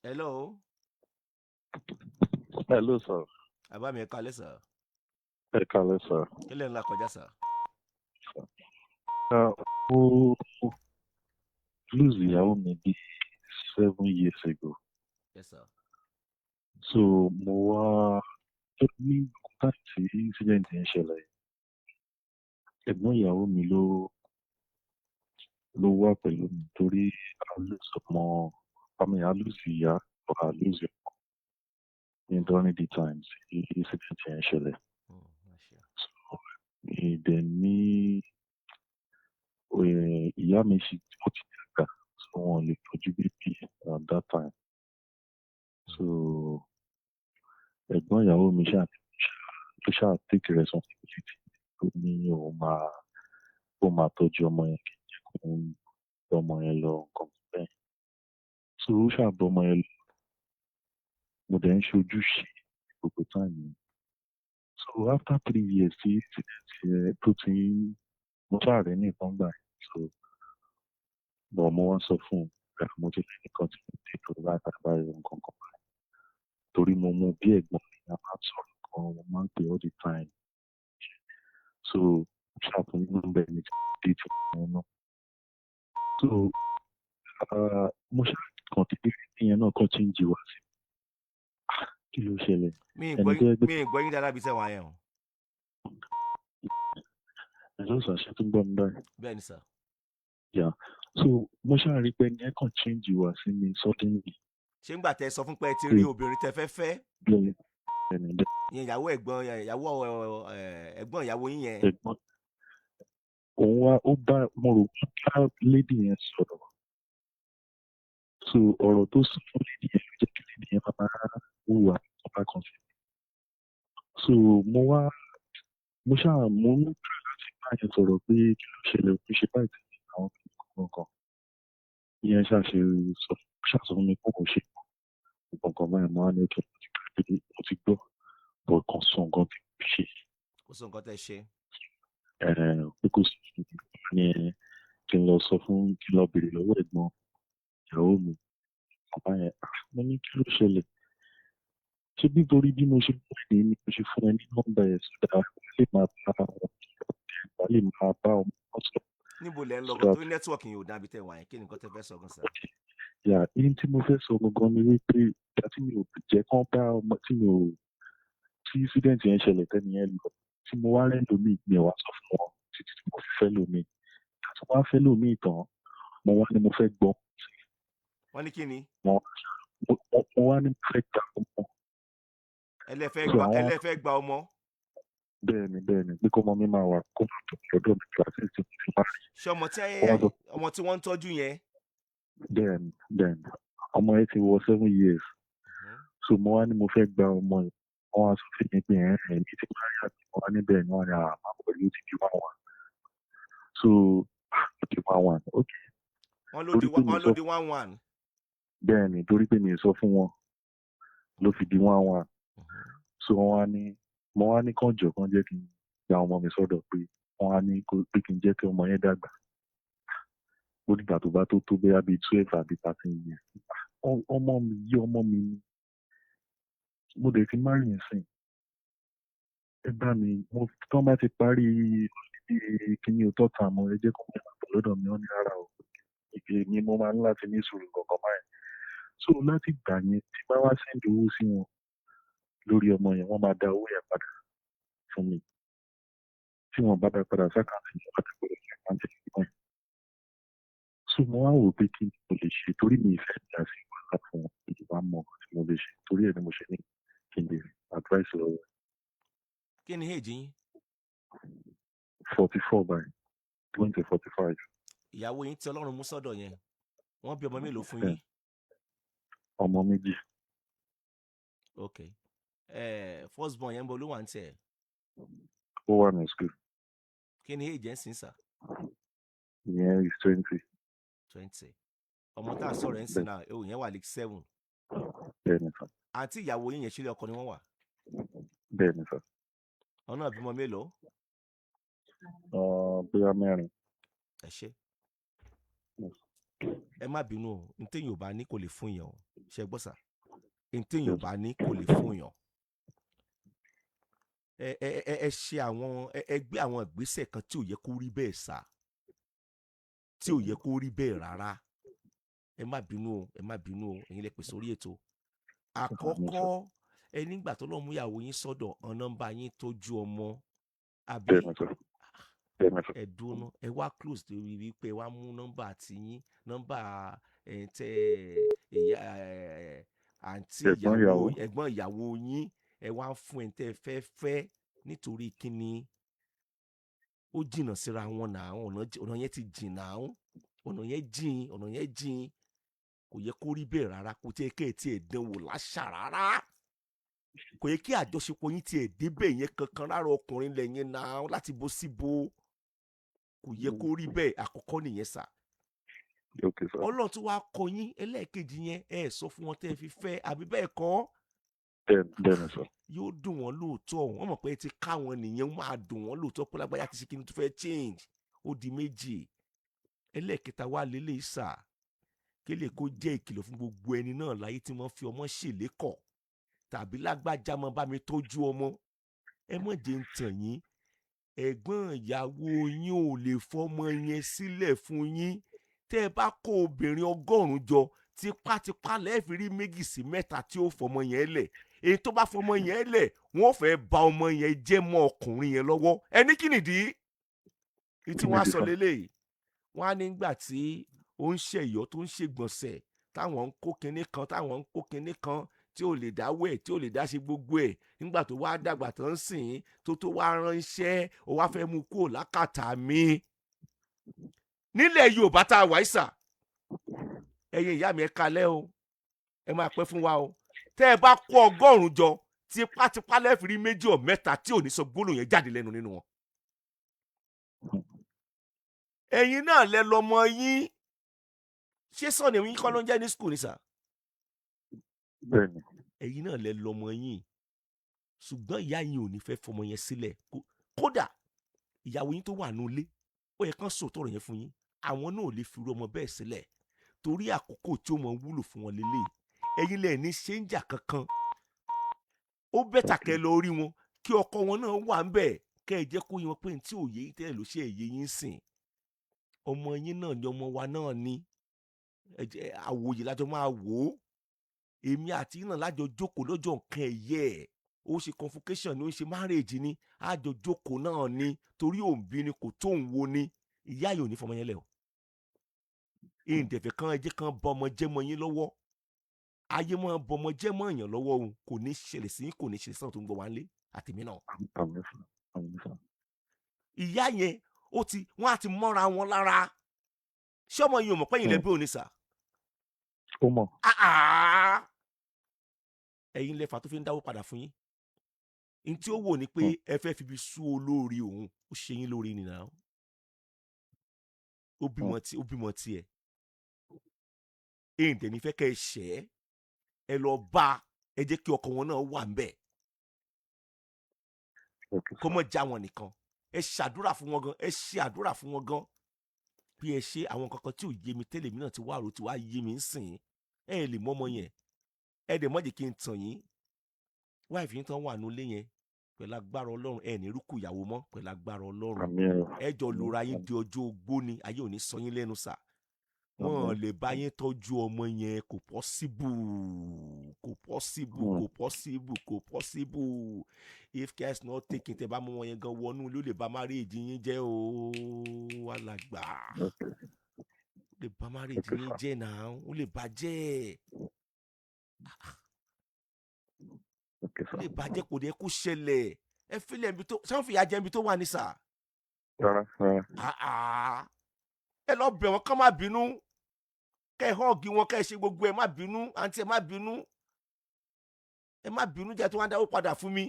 Hello. Hello, sir. Bàbá mi ẹ káalẹ́ sà. Ẹ káalẹ́, sir. Kí lẹ̀ ń là kọjá sà? Mo lose ìyàwó mi bí 7 years ago. Yes sir. So mo wá ní kọ́ńtà tí incident yẹn ṣẹlẹ̀. Ẹ̀gbọ́n ìyàwó mi ló wá pẹ̀lú mi torí a lose ọmọ, a lose ìyá or a lose ọmọ ní during the times tí incident yẹn ṣẹlẹ̀. So ìdẹ̀ ní ìyá mi ṣì ó ti dàgbà, so wọn lè tọ́jú bébí at that time. So ẹ̀gbọ́n ìyàwó mi ṣáà take responsibility tó ní ó máa tọ́jú ọmọ yẹn kí n jẹ́ kó ń gbé ọmọ yẹn lọ nǹkan bẹ́ẹ̀. So ó ṣáà bọ́ ọmọ yẹn lọ, mo dẹ̀ ń ṣojú ṣe gbogbo time yẹn. So after 3 years tí incident yẹn tó ti mo ṣáà rẹ̀ ní ìkan gbà yẹn. So bọ̀ mo wá sọ fún un pé mo ti lè nìkan tí mo ti tó báyìí nǹkan kan báyìí. Torí mo mú bí ẹ̀gbọ́n mi a máa sọ̀rọ̀ kan, mo máa ń pè all the time. So ṣàfún ní nọ́mbà ẹni tí mo dé tí mo náà. So mo ṣàkàn tí ìyẹn náà kàn change wá sí. Kí ló ṣẹlẹ̀? Mi ì gbọ́ yín dáadáa bí sẹ́wọ̀n ayẹ̀ o. Ẹ̀lọ́ sà, ṣé tó ń gbọ́ mi báyìí? Bẹ́ẹ̀ni sà. Yeah. So mo ṣàrí pé ẹni ẹ̀ kàn change wá sí mi suddenly. Ṣé ń gbà tẹ sọ fún pé ẹ ti rí obìnrin tẹ fẹ́ fẹ́? Ìyẹn ìyàwó ẹ̀gbọ́n ìyàwó yín yẹn. Ẹ̀gbọ́n òun wá ó bá mo rò ó bá lady yẹn sọ̀rọ̀. So ọ̀rọ̀ tó sọ fún lady yẹn ló jẹ́ kí lady yẹn máa hùwà ọba kan sí mi. So mo ń try láti bá yẹn sọ̀rọ̀ pé kí ló ṣẹlẹ̀ ó ṣe báyìí tí àwọn kìnnìkan kan. Ìyẹn ṣàṣọ fún mi pé kò ṣe nǹkan báyìí máa ní ọjọ́ mo ti gbọ́ bọ̀ kan sọ nǹkan tí mo ṣe. Kò sọ nǹkan tẹ ṣe. Pé kò sí ní kí n lọ sọ fún kí n lọ béèrè lọ́wọ́ ẹ̀gbọ́n ìyàwó mi. Bàbá yẹn mo ní kí ló ṣẹlẹ̀? Ṣé nítorí bí mo ṣe pè ní ni mo ṣe fún ẹ ní nọ́mbà ẹ̀ sọ́dà lè máa bá ọmọ ọ̀sán. Níbo lẹ ń lọ gan torí nẹ́tíwọ̀kì yóò dábí tẹ̀ wá yẹn, kí ni nǹkan tẹ fẹ́ sọ gan sà? Yà ihun tí mo fẹ́ sọ gangan ni wípé ìgbà tí mi ò jẹ́ kán bá ọmọ tí incident yẹn ṣẹlẹ̀ tẹ́ni yẹn lọ, tí mo wá rẹ́ lómi mi wá sọ fún wọn títí tí mo fi fẹ́ lómi. Àti wọ́n á fẹ́ lómi ìtàn, mo wá ní mo fẹ́ gbọ́. Wọ́n ní kí ni? Mo wá ní mo fẹ́ gba ọmọ. Ẹlẹ́fẹ́ gba ọmọ? Bẹ́ẹ̀ni pé kọ́mọ mi máa wà kó máa tọ́jú ọ̀dọ́ mi kíláàsì tí mo fi máa rí. Ṣé ọmọ tí wọ́n ń tọ́jú yẹn? Bẹ́ẹ̀ni ọmọ yẹn ti wọ 7 years. So mo wá ní mo fẹ́ gba ọmọ yẹn. Wọ́n wá sọ fún mi pé ẹ̀mí ti máa rí àbí wọ́n wá níbẹ̀ ni wọ́n ní àmà pẹ̀lú ti di 1-1. So ó di 1-1 ok. Wọ́n ló di 1-1. Bẹ́ẹ̀ni torí pé mi ò sọ fún wọn ló fi di 1-1. So mo wá ní kán jọ kán jẹ́ kí n gba ọmọ mi sọ́dọ̀ pé wọ́n á ní pé kí n jẹ́ kí ọmọ yẹn dàgbà. Ó dìgbà tó bá tó bóyá bíi 12 àbí 13 years. Ọmọ mi ni mo dẹ̀ ti marry nsìn. Ẹ bá mi tán bá ti parí kíní òtọ́ta àmọ́ ẹ jẹ́ kó máa bọ̀ lọ́dọ̀ mi wọ́n ní rárá o. Ìgbé ni mo máa ń láti ní sùúrù kankan báyìí. So láti ìgbà yẹn tí bá wá sẹ́ndì owó sí wọn lórí ọmọ yẹn wọ́n máa dá owó yẹn padà fún mi. Tí wọ́n bá dá padà sákàtì yẹn wọ́n ti gbọ́dọ̀ ṣe àkáǹtì fún mi. So mo wá wò pé kí ni mo lè ṣe torí mi ìfẹ́ dá sí wàhálà fún wọn èyí bá mọ̀ tí mo lè ṣe torí ẹ̀ ni mo ṣe ní kí n lè advice lọ́wọ́. Kí ni age yín? 44 by 2045. Ìyàwó yín tí Ọlọ́run mú sọ́dọ̀ yẹn, wọ́n bí ọmọ mélòó fún yín? Ọmọ 2. Ok. First born yẹn ń bọ̀ ló wà ń tẹ̀. Ó wà ní school. Kí ni age ẹ̀ ń sìn sà? Ìyẹn is 20. 20. Ọmọ tá a sọ̀rọ̀ ẹ̀ ń sìn náà ìyẹn wà like 7. Bẹ́ẹ̀ni sà. Àǹtí ìyàwó yín yẹn ṣílẹ̀ ọkọ ni wọ́n wà? Bẹ́ẹ̀ni sà. Ọ̀nà náà bímọ mélòó? Bóyá 4. Ẹ ṣé. ẹ má bínú o, ntẹ́yìn ò bá ní kò lè fún yàn o, ṣe gbọ́ sà, ntẹ́yìn ò bá ní kò lè fún yàn. Ẹ ṣe àwọn ẹ gbé àwọn ìgbésẹ̀ kan tí ò yẹ kó rí bẹ́ẹ̀ sà, tí ò yẹ kó rí bẹ́ẹ̀ rárá. Ẹ má bínú o, ẹ má bínú o, ẹ̀yin lẹ pè sórí ètò. Àkọ́kọ́, ẹ nígbà tó lọ́ mú ìyàwó yín sọ́dọ̀ ọ̀nà ń bá yín tọ́jú ọmọ àbí ẹ dúró ẹ wá close lórí wípé ẹ wá mú nọ́mbà ti yín, nọ́mbà tẹ àǹtí ìyàwó ẹ̀gbọ́n ìyàwó yín, ẹ wá fún ẹ̀ tẹ́ fẹ́ fẹ́ nítorí kíni ó jìnnà síra wọn náà, ọ̀nà yẹn ti jìnnà, ọ̀nà yẹn jìn kò yẹ kó rí bẹ́ẹ̀ rárá, kò tí ẹ kẹ́ ẹ̀ tí ẹ̀ dánwò láṣà rárá, kò yẹ kí àjọṣepọ̀ yín ti ẹ̀ débẹ̀ yẹn kankan rárá, ọkùnrin lẹ́yìn náà láti bó síbo, kò yẹ kó rí bẹ́ẹ̀. Àkọ́kọ́ nìyẹn sà. Ọlọ́run tó wá kọ yín ẹlẹ́ẹ̀kejì yẹn ẹ sọ fún wọn tẹ́ ẹ fi fẹ́ àbí bẹ́ẹ̀ kọ́. Yóò dùn wọ́n lóòótọ́, wọ́n mọ̀ pé ẹ ti ká wọn nìyẹn, wọ́n máa dùn wọ́n lóòótọ́ pé lágbájá ti ṣe kí ni tó fẹ́ change. Ó di méjì. Ẹlẹ́ẹ̀kẹta wá lélẹ̀ sà, kí lè kó jẹ́ ìkìlọ̀ fún gbogbo ẹni náà láyé tí wọ́n fi ọmọ ṣèlékọ̀ tàbí lágbájá mọ́ bá mi tọ́jú ọmọ. Ẹ mọ̀ jẹ́ ń tàn yín, ẹ̀gbọ́n ìyàwó yín ò lè fọmọ yẹn sílẹ̀ fún yín. Tẹ́ ẹ bá kó obìnrin 100 jọ, tipátipá lẹ́ẹ̀fì rí 2 sí 3 tí ó fọmọ yẹn lẹ̀. Èyí tó bá fọmọ yẹn lẹ̀, wọ́n fẹ́ bà ọmọ yẹn jẹ́ mọ́ ọkùnrin yẹn lọ́wọ́. Ẹ ní kí nìdí? Tí wọ́n á sọ lélẹ́yìí, wọ́n á nígbà tí ó ń ṣe ìyọ́ tó ń ṣègbọ̀nsẹ̀, táwọn ń kó kinní kan tí ò lè dá wẹ̀, tí ò lè dá ṣe gbogbo ẹ̀, nígbà tó wá dàgbà tó ń sìn tó wá ránṣẹ́, ó wá fẹ́ mú kúrò lákàtà mi. Nílẹ̀ Yorùbá tá a wà ìsà, ẹ̀yin ìyá mi ẹ kalẹ́ o, ẹ máa pẹ́ fún wa o. Tẹ́ ẹ bá kó 100 jọ, tipátipá lẹ́ẹ̀fì rí 2 or 3 tí ò ní sọ gbólóhùn yẹn jáde lẹ́nu nínú wọn. Ẹ̀yin náà lẹ lọmọ yín, ṣé sọ̀nì yín kọ́ ló ń jẹ́ ní skul ni sà? Bẹ́ẹ̀ni. Ẹ̀yin náà lẹ lọmọ yín, ṣùgbọ́n ìyá yín ò ní fẹ́ fọmọ yẹn sílẹ̀. Kódà ìyàwó yín tó wà nulé, ó yẹ kán sòótọ́ ọ̀rọ̀ yẹn fún yín, àwọn náà ò lè fi irú ọmọ bẹ́ẹ̀ sílẹ̀ torí àkókò tí ó mọ wúlò fún wọn lélẹ̀. Ẹ̀yin lẹ ní ṣe ń jà kankan, ó bẹ́tà kẹ́ lọ rí wọn kí ọkọ wọn náà wà ń bẹ̀, kẹ́ ẹ jẹ́ kó yé wọn pé tí òye yín tẹ́lẹ̀ ló ṣe èyí yín sìn. Ọmọ yín náà ni ọmọ wa náà ni, àwòyè lájọ máa wò ó. Èmi àti yín náà lájọ jókòó lọ́jọ́ nǹkan ẹ̀yẹ ẹ̀, ó ṣe convocation ni, ó ṣe marriage ni, àjọ jókòó náà ni, torí òǹbí ni kò tó ń wo ni. Ìyá yìí ò ní fọmọ yẹn lẹ̀ o. Ìǹdẹ̀fẹ̀ kan ẹ jẹ́ kan bọ ọmọ jẹ́ mọ́ yín lọ́wọ́. Ayé mọ́ bọ ọmọ jẹ́ mọ́ èèyàn lọ́wọ́ òun, kò ní ṣẹlẹ̀ sí yín, kò ní ṣẹlẹ̀ sọ́nà tó ń gbọ́ wá nílé àtèmi náà. Ìyá yẹn wọ́n á ti mọ́ra wọn lára. Ṣé ọmọ yìí ò mọ̀ pé ẹ̀yin lẹ bí òní sà? Ó mọ̀. Ẹ̀yin lẹ́fà tó fi ń dáwó padà fún yín. N tí ó wò ni pé ẹ fẹ́ fi bí sú olórí òun, ó ṣe yín lórí nìyà. Ó bímọ tiẹ̀. Èdè ní fẹ́ kẹ́ ẹ ṣẹ́, ẹ lọ bá, ẹ jẹ́ kí ọkọ wọn náà wà ń bẹ̀. Kó mọ̀ já wọn nìkan. Ẹ ṣàdúrà fún wọn gan, ẹ ṣe àdúrà fún wọn gan. Bí ẹ ṣe àwọn kankan tí ò yé mi tẹ́lẹ̀ mi náà ti wá rò tí wá yé mi ń sìn. Ẹ lè mọ ọmọ yẹn. Ẹ dẹ̀ mọ́ jẹ́ kí n tàn yín. Wáìfì yín tán wà nulé yẹn pẹ̀lú agbára Ọlọ́run, ẹ ní rúkú ìyàwó mọ́ pẹ̀lú agbára Ọlọ́run. Ẹ jọ lòra yín di ọjọ́ ogbó ni, ayé ò ní sọ yín lẹ́nu sà. Wọ́n lè bá yín tọ́jú ọmọ yẹn, kò possible. If care is not taken, tẹ́ bá mú wọn yẹn gan wọnú ló lè bá marriage yín jẹ́ o, alàgbà. Lè bá marriage yín jẹ́ náà, ó lè bàjẹ́. Lè bàjẹ́ kò dé kó ṣẹlẹ̀. Ẹ fílẹ̀ ibi tó, ṣé wọ́n fi ìyà jẹ ibi tó wà ní sà? Ẹ lọ bẹ̀ wọ́n kán má bínú. Kẹ́ ẹ họ́ọ̀gì wọn, kẹ́ ẹ ṣe gbogbo ẹ má bínú, àǹtí ẹ má bínú. Ẹ má bínú jẹ́ tí wọ́n á dáwó padà fún mi.